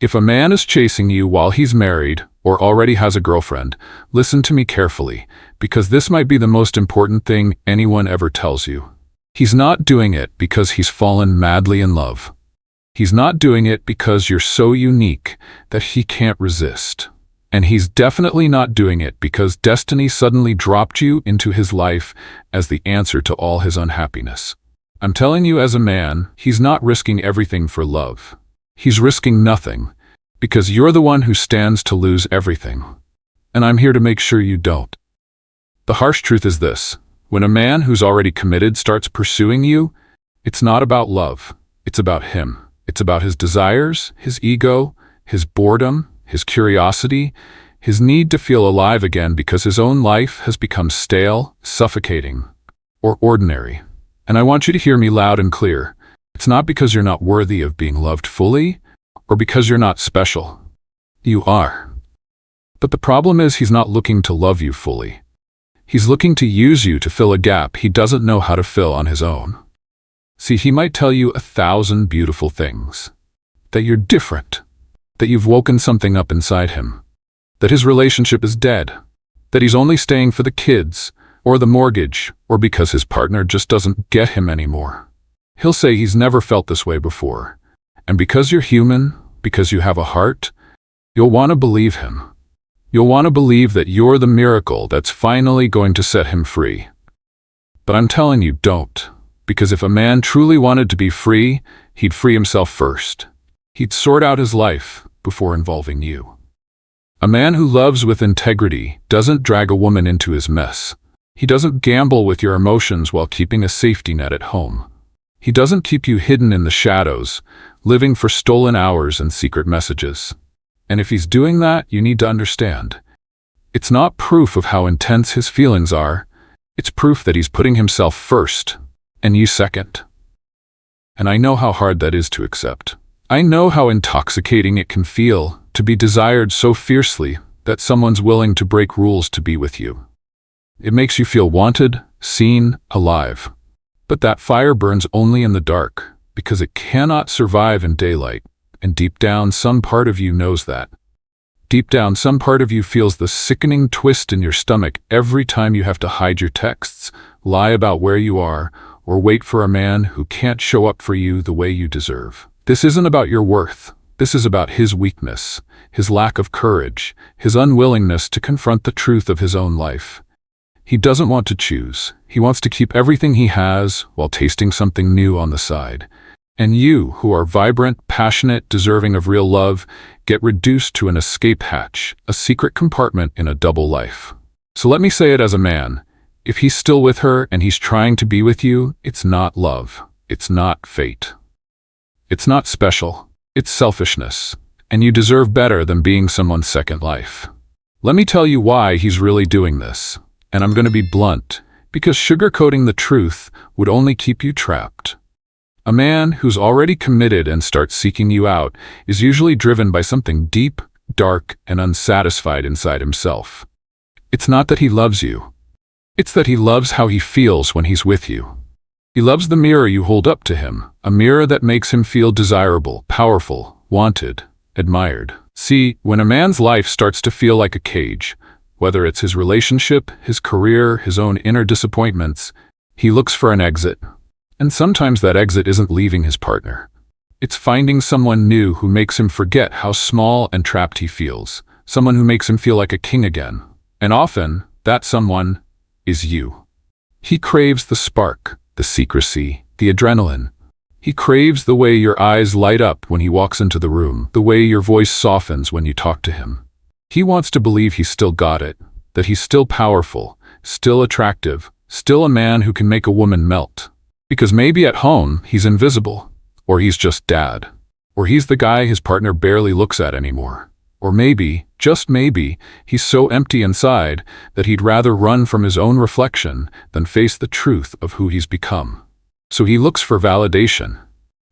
If a man is chasing you while he's married or already has a girlfriend, listen to me carefully, because this might be the most important thing anyone ever tells you. He's not doing it because he's fallen madly in love. He's not doing it because you're so unique that he can't resist. And he's definitely not doing it because destiny suddenly dropped you into his life as the answer to all his unhappiness. I'm telling you as a man, he's not risking everything for love. He's risking nothing, because you're the one who stands to lose everything. And I'm here to make sure you don't. The harsh truth is this: when a man who's already committed starts pursuing you, it's not about love. It's about him. It's about his desires, his ego, his boredom, his curiosity, his need to feel alive again because his own life has become stale, suffocating, or ordinary. And I want you to hear me loud and clear. It's not because you're not worthy of being loved fully, or because you're not special. You are. But the problem is he's not looking to love you fully. He's looking to use you to fill a gap he doesn't know how to fill on his own. See, he might tell you 1,000 beautiful things. That you're different. That you've woken something up inside him. That his relationship is dead. That he's only staying for the kids, or the mortgage, or because his partner just doesn't get him anymore. He'll say he's never felt this way before. And because you're human, because you have a heart, you'll want to believe him. You'll want to believe that you're the miracle that's finally going to set him free. But I'm telling you, don't. Because if a man truly wanted to be free, he'd free himself first. He'd sort out his life before involving you. A man who loves with integrity doesn't drag a woman into his mess. He doesn't gamble with your emotions while keeping a safety net at home. He doesn't keep you hidden in the shadows, living for stolen hours and secret messages. And if he's doing that, you need to understand. It's not proof of how intense his feelings are. It's proof that he's putting himself first, and you second. And I know how hard that is to accept. I know how intoxicating it can feel to be desired so fiercely that someone's willing to break rules to be with you. It makes you feel wanted, seen, alive. But that fire burns only in the dark, because it cannot survive in daylight, and deep down some part of you knows that. Deep down some part of you feels the sickening twist in your stomach every time you have to hide your texts, lie about where you are, or wait for a man who can't show up for you the way you deserve. This isn't about your worth. This is about his weakness, his lack of courage, his unwillingness to confront the truth of his own life. He doesn't want to choose. He wants to keep everything he has while tasting something new on the side. And you, who are vibrant, passionate, deserving of real love, get reduced to an escape hatch, a secret compartment in a double life. So let me say it as a man. If he's still with her and he's trying to be with you, it's not love. It's not fate. It's not special. It's selfishness. And you deserve better than being someone's second life. Let me tell you why he's really doing this. And I'm going to be blunt, because sugarcoating the truth would only keep you trapped. A man who's already committed and starts seeking you out is usually driven by something deep, dark, and unsatisfied inside himself. It's not that he loves you. It's that he loves how he feels when he's with you. He loves the mirror you hold up to him, a mirror that makes him feel desirable, powerful, wanted, admired. See, when a man's life starts to feel like a cage, whether it's his relationship, his career, his own inner disappointments, he looks for an exit. And sometimes that exit isn't leaving his partner. It's finding someone new who makes him forget how small and trapped he feels, someone who makes him feel like a king again. And often, that someone is you. He craves the spark, the secrecy, the adrenaline. He craves the way your eyes light up when he walks into the room, the way your voice softens when you talk to him. He wants to believe he's still got it, that he's still powerful, still attractive, still a man who can make a woman melt. Because maybe at home, he's invisible, or he's just dad, or he's the guy his partner barely looks at anymore. Or maybe, just maybe, he's so empty inside that he'd rather run from his own reflection than face the truth of who he's become. So he looks for validation.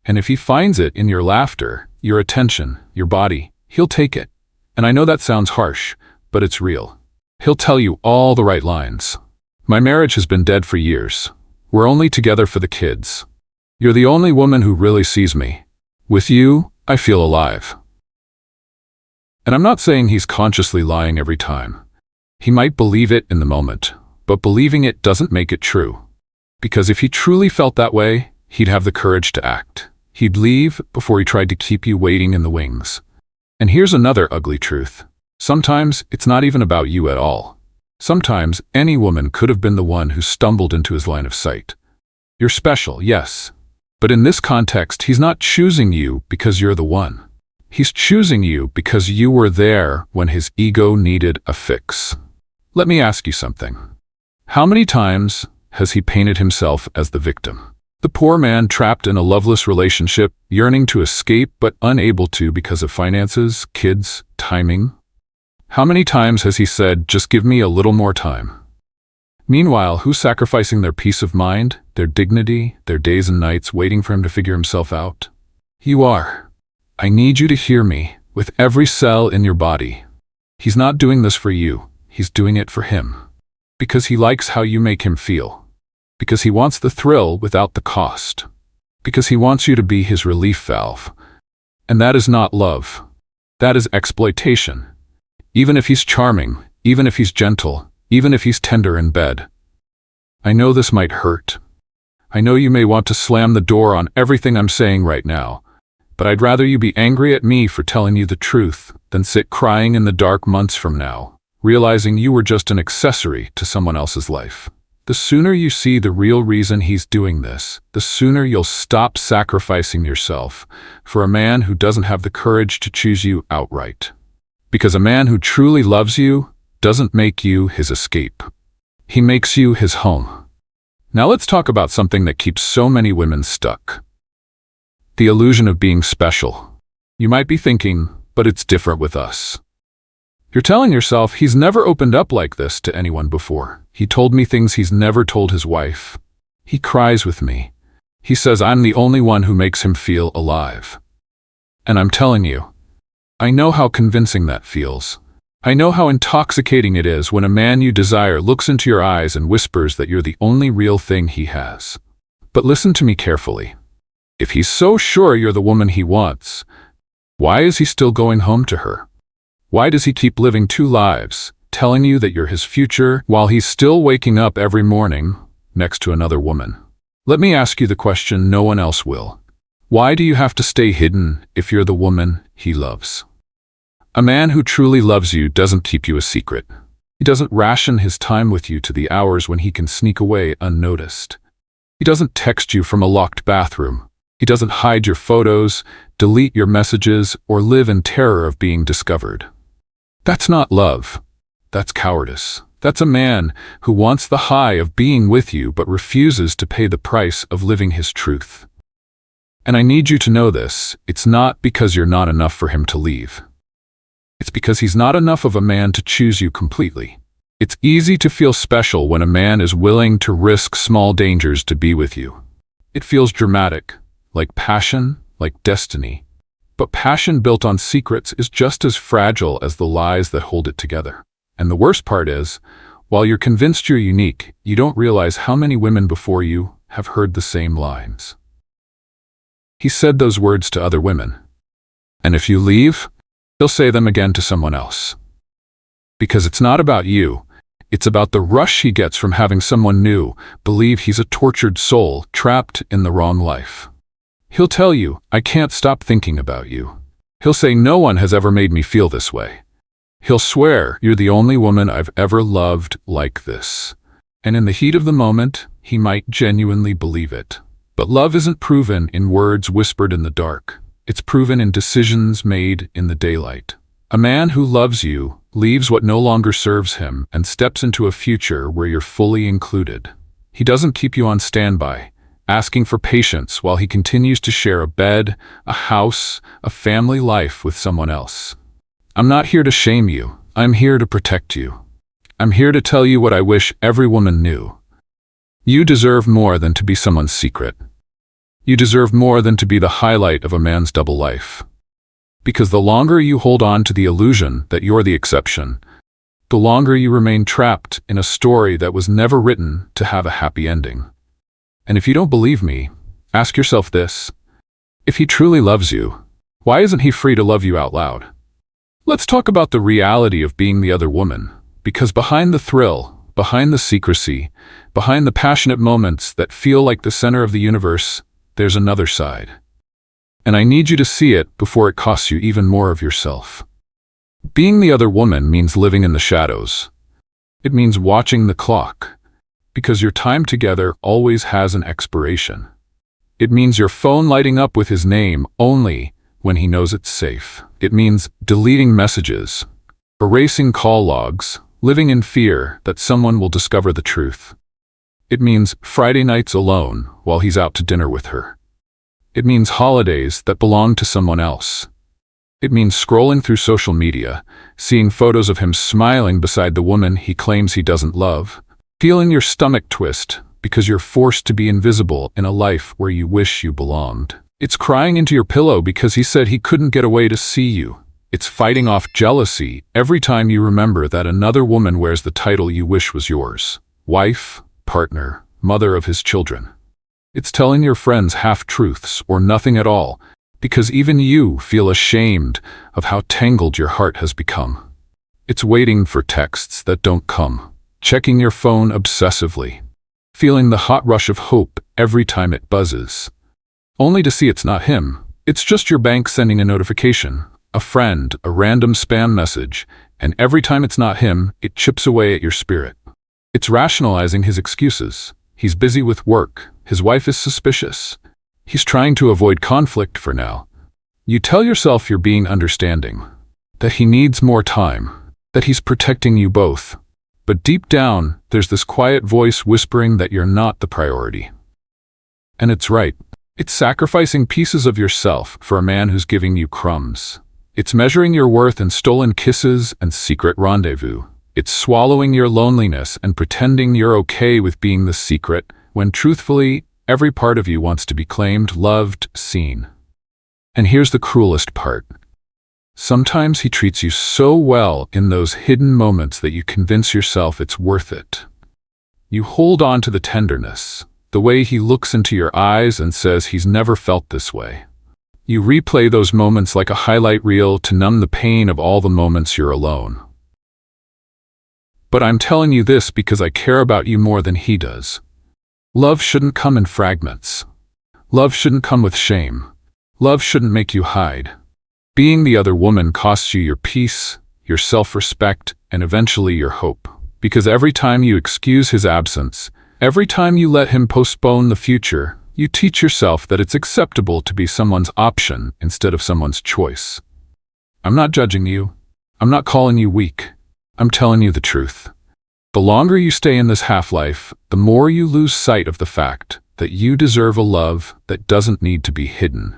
And if he finds it in your laughter, your attention, your body, he'll take it. And I know that sounds harsh, but it's real. He'll tell you all the right lines. My marriage has been dead for years. We're only together for the kids. You're the only woman who really sees me. With you, I feel alive. And I'm not saying he's consciously lying every time. He might believe it in the moment, but believing it doesn't make it true. Because if he truly felt that way, he'd have the courage to act. He'd leave before he tried to keep you waiting in the wings. And here's another ugly truth. Sometimes it's not even about you at all. Sometimes any woman could have been the one who stumbled into his line of sight. You're special, yes. But in this context, he's not choosing you because you're the one. He's choosing you because you were there when his ego needed a fix. Let me ask you something. How many times has he painted himself as the victim? The poor man trapped in a loveless relationship, yearning to escape but unable to because of finances, kids, timing. How many times has he said, "Just give me a little more time"? Meanwhile, who's sacrificing their peace of mind, their dignity, their days and nights waiting for him to figure himself out? You are. I need you to hear me with every cell in your body. He's not doing this for you. He's doing it for him. Because he likes how you make him feel. Because he wants the thrill without the cost. Because he wants you to be his relief valve. And that is not love. That is exploitation. Even if he's charming, even if he's gentle, even if he's tender in bed. I know this might hurt. I know you may want to slam the door on everything I'm saying right now, but I'd rather you be angry at me for telling you the truth than sit crying in the dark months from now, realizing you were just an accessory to someone else's life. The sooner you see the real reason he's doing this, the sooner you'll stop sacrificing yourself for a man who doesn't have the courage to choose you outright. Because a man who truly loves you doesn't make you his escape. He makes you his home. Now let's talk about something that keeps so many women stuck. The illusion of being special. You might be thinking, but it's different with us. You're telling yourself, he's never opened up like this to anyone before. He told me things he's never told his wife. He cries with me. He says I'm the only one who makes him feel alive. And I'm telling you, I know how convincing that feels. I know how intoxicating it is when a man you desire looks into your eyes and whispers that you're the only real thing he has. But listen to me carefully. If he's so sure you're the woman he wants, why is he still going home to her? Why does he keep living two lives, telling you that you're his future while he's still waking up every morning next to another woman? Let me ask you the question no one else will. Why do you have to stay hidden if you're the woman he loves? A man who truly loves you doesn't keep you a secret. He doesn't ration his time with you to the hours when he can sneak away unnoticed. He doesn't text you from a locked bathroom. He doesn't hide your photos, delete your messages, or live in terror of being discovered. That's not love. That's cowardice. That's a man who wants the high of being with you but refuses to pay the price of living his truth. And I need you to know this. It's not because you're not enough for him to leave. It's because he's not enough of a man to choose you completely. It's easy to feel special when a man is willing to risk small dangers to be with you. It feels dramatic, like passion, like destiny. But passion built on secrets is just as fragile as the lies that hold it together. And the worst part is, while you're convinced you're unique, you don't realize how many women before you have heard the same lines. He said those words to other women. And if you leave, he'll say them again to someone else. Because it's not about you. It's about the rush he gets from having someone new believe he's a tortured soul trapped in the wrong life. He'll tell you, I can't stop thinking about you. He'll say no one has ever made me feel this way. He'll swear you're the only woman I've ever loved like this. And in the heat of the moment, he might genuinely believe it. But love isn't proven in words whispered in the dark. It's proven in decisions made in the daylight. A man who loves you leaves what no longer serves him and steps into a future where you're fully included. He doesn't keep you on standby, asking for patience while he continues to share a bed, a house, a family life with someone else. I'm not here to shame you. I'm here to protect you. I'm here to tell you what I wish every woman knew. You deserve more than to be someone's secret. You deserve more than to be the highlight of a man's double life. Because the longer you hold on to the illusion that you're the exception, the longer you remain trapped in a story that was never written to have a happy ending. And if you don't believe me, ask yourself this. If he truly loves you, why isn't he free to love you out loud? Let's talk about the reality of being the other woman, because behind the thrill, behind the secrecy, behind the passionate moments that feel like the center of the universe, there's another side. And I need you to see it before it costs you even more of yourself. Being the other woman means living in the shadows. It means watching the clock, because your time together always has an expiration. It means your phone lighting up with his name only when he knows it's safe. It means deleting messages, erasing call logs, living in fear that someone will discover the truth. It means Friday nights alone while he's out to dinner with her. It means holidays that belong to someone else. It means scrolling through social media, seeing photos of him smiling beside the woman he claims he doesn't love, feeling your stomach twist because you're forced to be invisible in a life where you wish you belonged. It's crying into your pillow because he said he couldn't get away to see you. It's fighting off jealousy every time you remember that another woman wears the title you wish was yours: wife, partner, mother of his children. It's telling your friends half-truths or nothing at all, because even you feel ashamed of how tangled your heart has become. It's waiting for texts that don't come, checking your phone obsessively, feeling the hot rush of hope every time it buzzes, only to see it's not him. It's just your bank sending a notification, a friend, a random spam message, and every time it's not him, it chips away at your spirit. It's rationalizing his excuses. He's busy with work. His wife is suspicious. He's trying to avoid conflict for now. You tell yourself you're being understanding, that he needs more time, that he's protecting you both. But deep down, there's this quiet voice whispering that you're not the priority. And it's right. It's sacrificing pieces of yourself for a man who's giving you crumbs. It's measuring your worth in stolen kisses and secret rendezvous. It's swallowing your loneliness and pretending you're okay with being the secret, when truthfully, every part of you wants to be claimed, loved, seen. And here's the cruelest part. Sometimes he treats you so well in those hidden moments that you convince yourself it's worth it. You hold on to the tenderness, the way he looks into your eyes and says he's never felt this way. You replay those moments like a highlight reel to numb the pain of all the moments you're alone. But I'm telling you this because I care about you more than he does. Love shouldn't come in fragments. Love shouldn't come with shame. Love shouldn't make you hide. Being the other woman costs you your peace, your self-respect, and eventually your hope. Because every time you excuse his absence, every time you let him postpone the future, you teach yourself that it's acceptable to be someone's option instead of someone's choice. I'm not judging you. I'm not calling you weak. I'm telling you the truth. The longer you stay in this half-life, the more you lose sight of the fact that you deserve a love that doesn't need to be hidden.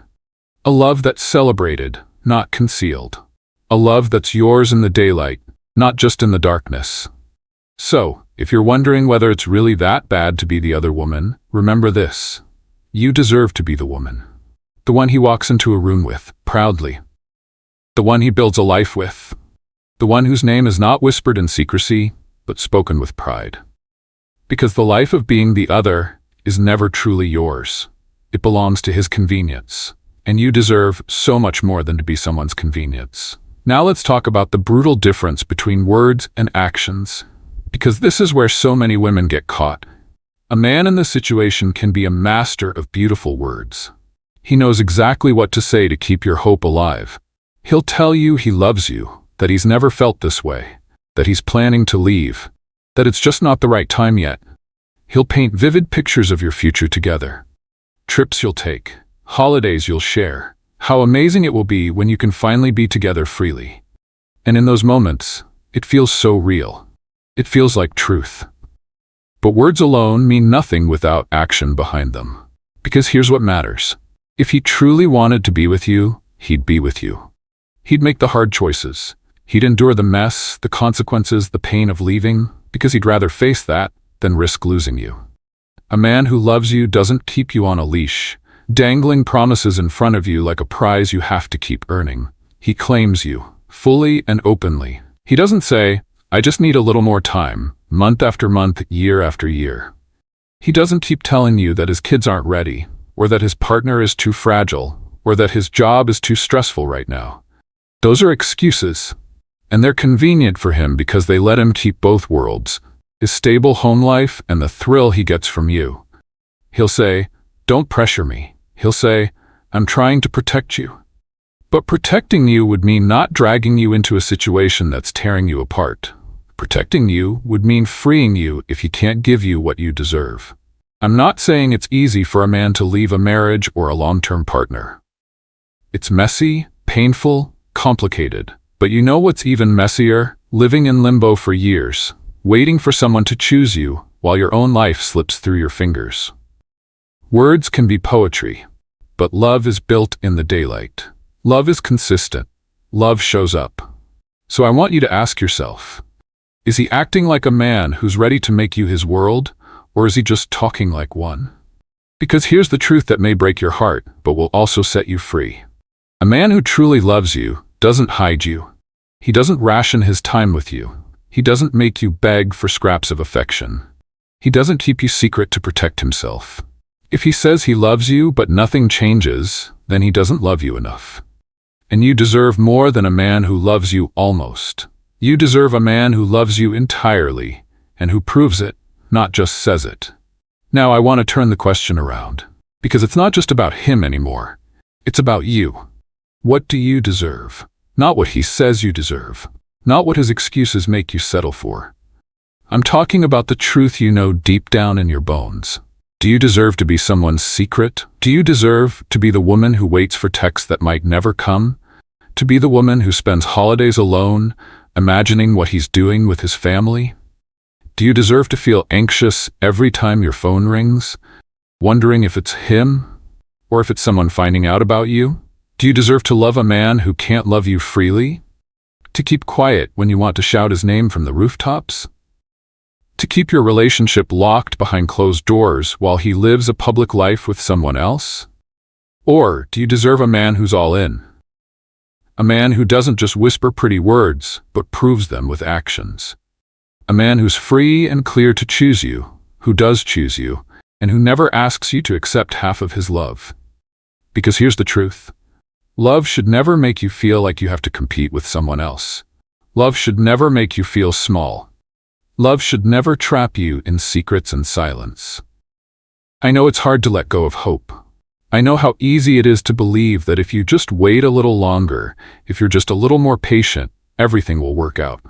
A love that's celebrated, not concealed. A love that's yours in the daylight, not just in the darkness. So, if you're wondering whether it's really that bad to be the other woman, remember this. You deserve to be the woman. The one he walks into a room with, proudly. The one he builds a life with. The one whose name is not whispered in secrecy, but spoken with pride. Because the life of being the other is never truly yours. It belongs to his convenience. And you deserve so much more than to be someone's convenience. Now let's talk about the brutal difference between words and actions, because this is where so many women get caught. A man in this situation can be a master of beautiful words. He knows exactly what to say to keep your hope alive. He'll tell you he loves you, that he's never felt this way, that he's planning to leave, that it's just not the right time yet. He'll paint vivid pictures of your future together. Trips you'll take, holidays you'll share, how amazing it will be when you can finally be together freely. And in those moments, it feels so real. It feels like truth. But words alone mean nothing without action behind them. Because here's what matters. If he truly wanted to be with you, he'd be with you. He'd make the hard choices. He'd endure the mess, the consequences, the pain of leaving, because he'd rather face that than risk losing you. A man who loves you doesn't keep you on a leash, dangling promises in front of you like a prize you have to keep earning. He claims you, fully and openly. He doesn't say, I just need a little more time, month after month, year after year. He doesn't keep telling you that his kids aren't ready, or that his partner is too fragile, or that his job is too stressful right now. Those are excuses. And they're convenient for him because they let him keep both worlds, his stable home life and the thrill he gets from you. He'll say, "Don't pressure me." He'll say, "I'm trying to protect you." But protecting you would mean not dragging you into a situation that's tearing you apart. Protecting you would mean freeing you if he can't give you what you deserve. I'm not saying it's easy for a man to leave a marriage or a long-term partner. It's messy, painful, complicated. But you know what's even messier? Living in limbo for years, waiting for someone to choose you while your own life slips through your fingers. Words can be poetry, but love is built in the daylight. Love is consistent. Love shows up. So I want you to ask yourself, is he acting like a man who's ready to make you his world, or is he just talking like one? Because here's the truth that may break your heart, but will also set you free. A man who truly loves you doesn't hide you. He doesn't ration his time with you. He doesn't make you beg for scraps of affection. He doesn't keep you secret to protect himself. If he says he loves you but nothing changes, then he doesn't love you enough. And you deserve more than a man who loves you almost. You deserve a man who loves you entirely and who proves it, not just says it. Now I want to turn the question around, because it's not just about him anymore. It's about you. What do you deserve? Not what he says you deserve. Not what his excuses make you settle for. I'm talking about the truth you know deep down in your bones. Do you deserve to be someone's secret? Do you deserve to be the woman who waits for texts that might never come? To be the woman who spends holidays alone, imagining what he's doing with his family? Do you deserve to feel anxious every time your phone rings, wondering if it's him or if it's someone finding out about you? Do you deserve to love a man who can't love you freely? To keep quiet when you want to shout his name from the rooftops? To keep your relationship locked behind closed doors while he lives a public life with someone else? Or do you deserve a man who's all in? A man who doesn't just whisper pretty words, but proves them with actions. A man who's free and clear to choose you, who does choose you, and who never asks you to accept half of his love. Because here's the truth. Love should never make you feel like you have to compete with someone else. Love should never make you feel small. Love should never trap you in secrets and silence. I know it's hard to let go of hope. I know how easy it is to believe that if you just wait a little longer, if you're just a little more patient, everything will work out.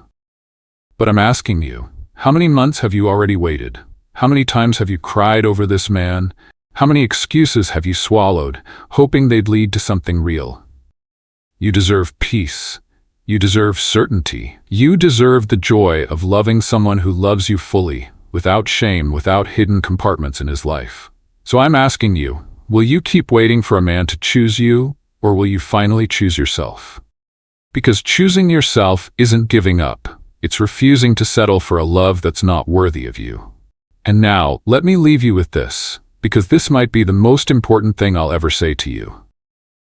But I'm asking you, how many months have you already waited? How many times have you cried over this man? How many excuses have you swallowed, hoping they'd lead to something real? You deserve peace. You deserve certainty. You deserve the joy of loving someone who loves you fully, without shame, without hidden compartments in his life. So I'm asking you, will you keep waiting for a man to choose you, or will you finally choose yourself? Because choosing yourself isn't giving up. It's refusing to settle for a love that's not worthy of you. And now, let me leave you with this, because this might be the most important thing I'll ever say to you.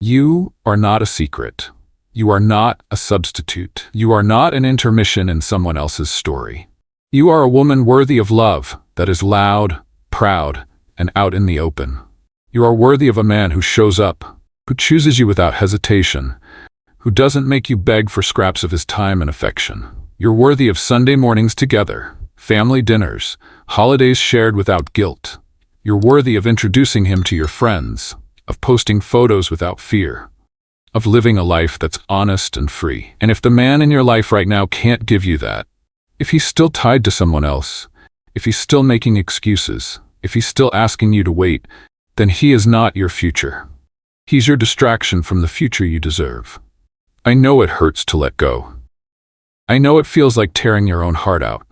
You are not a secret. You are not a substitute. You are not an intermission in someone else's story. You are a woman worthy of love that is loud, proud, and out in the open. You are worthy of a man who shows up, who chooses you without hesitation, who doesn't make you beg for scraps of his time and affection. You're worthy of Sunday mornings together, family dinners, holidays shared without guilt. You're worthy of introducing him to your friends, of posting photos without fear, of living a life that's honest and free. And if the man in your life right now can't give you that, if he's still tied to someone else, if he's still making excuses, if he's still asking you to wait, then he is not your future. He's your distraction from the future you deserve. I know it hurts to let go. I know it feels like tearing your own heart out.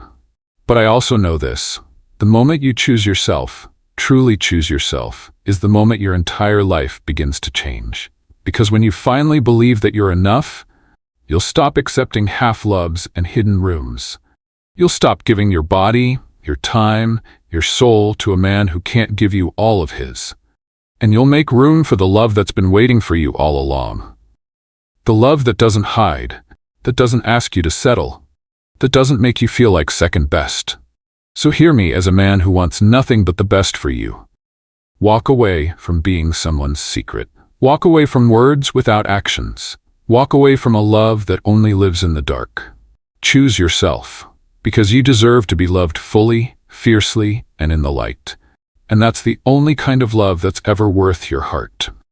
But I also know this. The moment you choose yourself, truly choose yourself, is the moment your entire life begins to change. Because when you finally believe that you're enough, you'll stop accepting half-loves and hidden rooms. You'll stop giving your body, your time, your soul to a man who can't give you all of his. And you'll make room for the love that's been waiting for you all along. The love that doesn't hide, that doesn't ask you to settle, that doesn't make you feel like second best. So hear me as a man who wants nothing but the best for you. Walk away from being someone's secret. Walk away from words without actions. Walk away from a love that only lives in the dark. Choose yourself, because you deserve to be loved fully, fiercely, and in the light. And that's the only kind of love that's ever worth your heart.